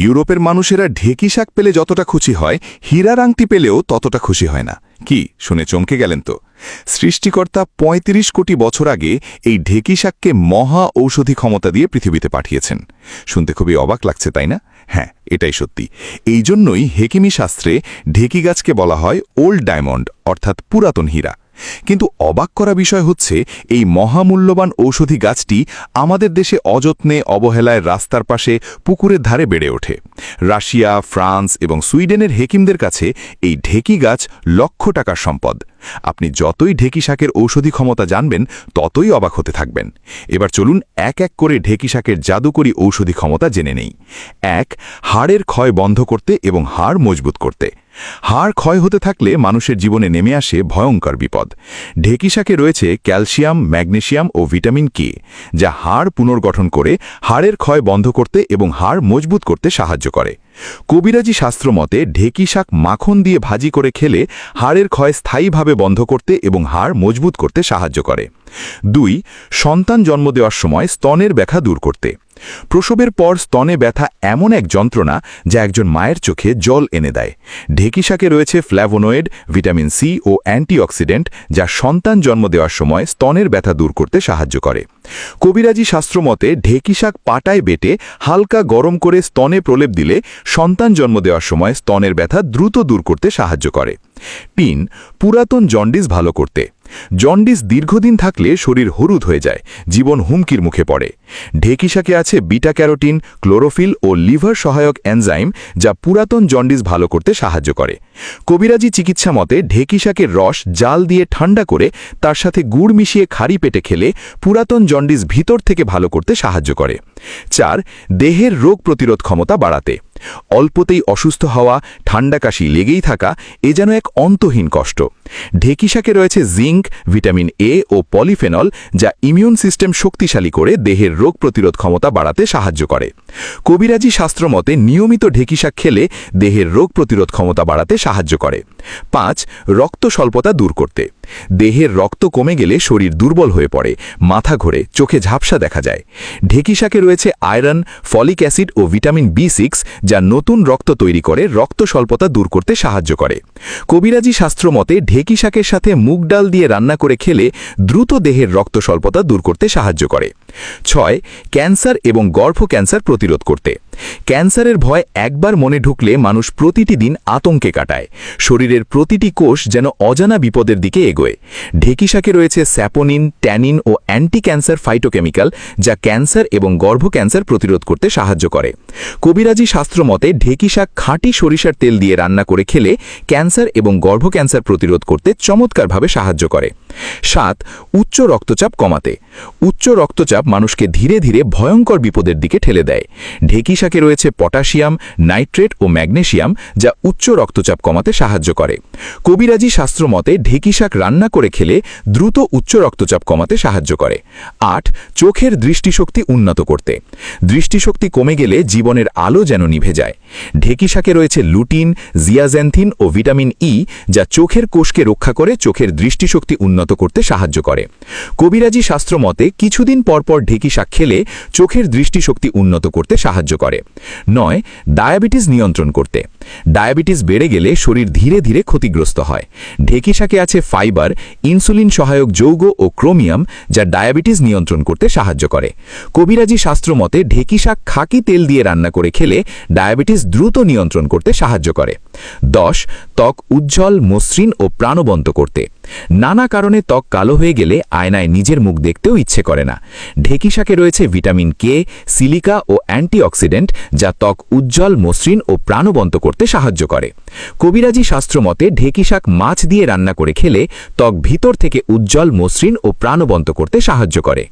ইউরোপের মানুষেরা ঢেকি শাক পেলে যতটা খুশি হয় হীরার আংটি পেলেও ততটা খুশি হয় না। কি শুনে চমকে গেলেন তো? সৃষ্টিকর্তা ৩৫ কোটি বছর আগে এই ঢেকি শাককে মহা ঔষধি ক্ষমতা দিয়ে পৃথিবীতে পাঠিয়েছেন। শুনতে খুবই অবাক লাগছে, তাই না? হ্যাঁ, এটাই সত্যি। এই জন্যই হেকিমি শাস্ত্রে ঢেকি গাছকে বলা হয় ওল্ড ডায়মন্ড, অর্থাৎ পুরাতন হীরা। কিন্তু অবাক করা বিষয় হচ্ছে, এই মহামূল্যবান ঔষধি গাছটি আমাদের দেশে অযত্নে অবহেলায় রাস্তার পাশে পুকুরের ধারে বেড়ে ওঠে। রাশিয়া, ফ্রান্স এবং সুইডেনের হেকিমদের কাছে এই ঢেকি গাছ লক্ষ টাকার সম্পদ। আপনি যতই ঢেকি শাকের ঔষধি ক্ষমতা জানবেন, ততই অবাক হতে থাকবেন। এবার চলুন এক এক করে ঢেকি শাকের জাদুকরী ঔষধি ক্ষমতা জেনে নেই। ১. হাড়ের ক্ষয় বন্ধ করতে এবং হাড় মজবুত করতে। হাড় ক্ষয় হতে থাকলে মানুষের জীবনে নেমে আসে ভয়ঙ্কর বিপদ। ঢেকি শাকে রয়েছে ক্যালসিয়াম, ম্যাগনেসিয়াম ও ভিটামিন কে, যা হাড় পুনর্গঠন করে হাড়ের ক্ষয় বন্ধ করতে এবং হাড় মজবুত করতে সাহায্য করে। কবিরাজি শাস্ত্র মতে ঢেকি শাক মাখন দিয়ে ভাজি করে খেলে হাড়ের ক্ষয় স্থায়ীভাবে বন্ধ করতে এবং হাড় মজবুত করতে সাহায্য করে। ২. সন্তান জন্ম দেওয়ার সময় স্তনের ব্যথা দূর করতে। প্রসবের পর স্তনে ব্যথা এমন এক যন্ত্রণা যা একজন মায়ের চোখে জল এনে দেয়। ঢেকি শাকে রয়েছে ফ্ল্যাভোনয়েড, ভিটামিন সি ও অ্যান্টিঅক্সিডেন্ট, যা সন্তান জন্ম দেওয়ার সময় স্তনের ব্যথা দূর করতে সাহায্য করে। কবিরাজি শাস্ত্র মতে ঢেকি শাক পাটায় বেটে হালকা গরম করে স্তনে প্রলেপ দিলে সন্তান জন্ম দেওয়ার সময় স্তনের ব্যথা দ্রুত দূর করতে সাহায্য করে। ৩. পুরাতন জন্ডিস ভালো করতে। জন্ডিস দীর্ঘদিন থাকলে শরীর হলুদ হয়ে যায়, জীবন হুমকির মুখে পড়ে। ঢেকি শাকে আছে বিটা ক্যারোটিন, ক্লোরোফিল ও লিভার সহায়ক এনজাইম, যা পুরাতন জন্ডিস ভালো করতে সাহায্য করে। কবিরাজি চিকিৎসা মতে ঢেকি শাকের রস জাল দিয়ে ঠান্ডা করে তার সাথে গুড় মিশিয়ে খালি পেটে খেলে পুরাতন জন্ডিস ভিতর থেকে ভালো করতে সাহায্য করে। ৪. দেহের রোগ প্রতিরোধ ক্ষমতা বাড়াতে। অল্পতেই অসুস্থ হওয়া, ঠান্ডা কাশি লেগেই থাকা, এ যেন এক অন্তহীন কষ্ট। ঢেকি শাকে রয়েছে জিঙ্ক, ভিটামিন এ ও পলিফেনল, যা ইমিউন সিস্টেম শক্তিশালী করে দেহের রোগ প্রতিরোধ ক্ষমতা বাড়াতে সাহায্য করে। কবিরাজি শাস্ত্র মতে নিয়মিত ঢেকি শাক খেলে দেহের রোগ প্রতিরোধ ক্ষমতা বাড়াতে সাহায্য করে। ৫. রক্ত স্বল্পতা দূর করতে। দেহের রক্ত কমে গেলে শরীর দুর্বল হয়ে পড়ে, মাথা ঘোরে, চোখে ঝাপসা দেখা যায়। ঢেকি শাকে রয়েছে আয়রন, ফলিক অ্যাসিড ও ভিটামিন বি6, যা নতুন রক্ত তৈরি করে রক্ত স্বল্পতা দূর করতে সাহায্য করে। কবিরাজি শাস্ত্র মতে ঢেকি শাকের সাথে মুগ ডাল দিয়ে রান্না করে খেলে দ্রুত দেহের রক্ত স্বল্পতা দূর করতে সাহায্য করে। ৬. ক্যান্সার এবং গর্ভ ক্যান্সার প্রতিরোধ করতে। ক্যান্সারের ভয় একবার মনে ঢুকলে মানুষ প্রতিটি দিন আতঙ্কে কাটায়। শরীরের প্রতিটি কোষ যেন অজানা বিপদের দিকে এগোয়। ঢেকি শাকে রয়েছে স্যাপোনিন, ট্যানিন ও অ্যান্টি ক্যান্সার ফাইটোকেমিক্যাল, যা ক্যান্সার এবং গর্ভ ক্যান্সার প্রতিরোধ করতে সাহায্য করে। কবিরাজি শাস্ত্র মতে ঢেকি শাক খাঁটি সরিষার তেল দিয়ে রান্না করে খেলে ক্যান্সার এবং গর্ভ ক্যান্সার প্রতিরোধ করতে চমৎকারভাবে সাহায্য করে। ৭. উচ্চ রক্তচাপ কমাতে। উচ্চ রক্তচাপ মানুষকে ধীরে ধীরে ভয়ঙ্কর বিপদের দিকে ঠেলে দেয়। ঢেকি শাকে রয়েছে পটাশিয়াম, নাইট্রেট ও ম্যাগনেসিয়াম, যা উচ্চ রক্তচাপ কমাতে সাহায্য করে। কবিরাজি শাস্ত্র মতে ঢেকি শাক রান্না করে খেলে দ্রুত উচ্চ রক্তচাপ কমাতে সাহায্য করে। ৮. চোখের দৃষ্টিশক্তি উন্নত করতে। দৃষ্টিশক্তি কমে গেলে জীবনের আলো যেন নিভে যায়। ঢেকি শাকে রয়েছে লুটিন, জিয়াজেন্থিন ও ভিটামিন ই, যা চোখের কোষকে রক্ষা করে চোখের দৃষ্টিশক্তি উন্নত করতে সাহায্য করে। কবিরাজি শাস্ত্র মতে কিছুদিন পরপর ঢেকি শাক খেলে চোখের দৃষ্টিশক্তি উন্নত করতে সাহায্য করে। ৯. ডায়াবেটিস নিয়ন্ত্রণ করতে। ডায়াবেটিস বেড়ে গেলে শরীর ধীরে ধীরে ক্ষতিগ্রস্ত হয়। ঢেকি শাকে আছে ফাইবার, ইনসুলিন সহায়ক যৌগ ও ক্রোমিয়াম, যা ডায়াবেটিস নিয়ন্ত্রণ করতে সাহায্য করে। কবিরাজি শাস্ত্র মতে ঢেকি শাক খাঁটি তেল দিয়ে রান্না করে খেলে ডায়াবেটিস দ্রুত নিয়ন্ত্রণ করতে সাহায্য করে। ১০. ত্বক উজ্জ্বল, মসৃণ ও প্রাণবন্ত করতে। নানা কারণে ত্বক কালো হয়ে গেলে আয়নায় নিজের মুখ দেখতেও ইচ্ছে করে না। ঢেকি শাকে রয়েছে ভিটামিন কে, সিলিকা ও অ্যান্টিঅক্সিডেন্ট, যা ত্বক উজ্জ্বল, মসৃণ ও প্রাণবন্ত করতে সাহায্য করে। কবিরাজি শাস্ত্র মতে ঢেকি শাক মাছ দিয়ে রান্না করে খেলে ত্বক ভিতর থেকে উজ্জ্বল, মসৃণ ও প্রাণবন্ত করতে সাহায্য করে।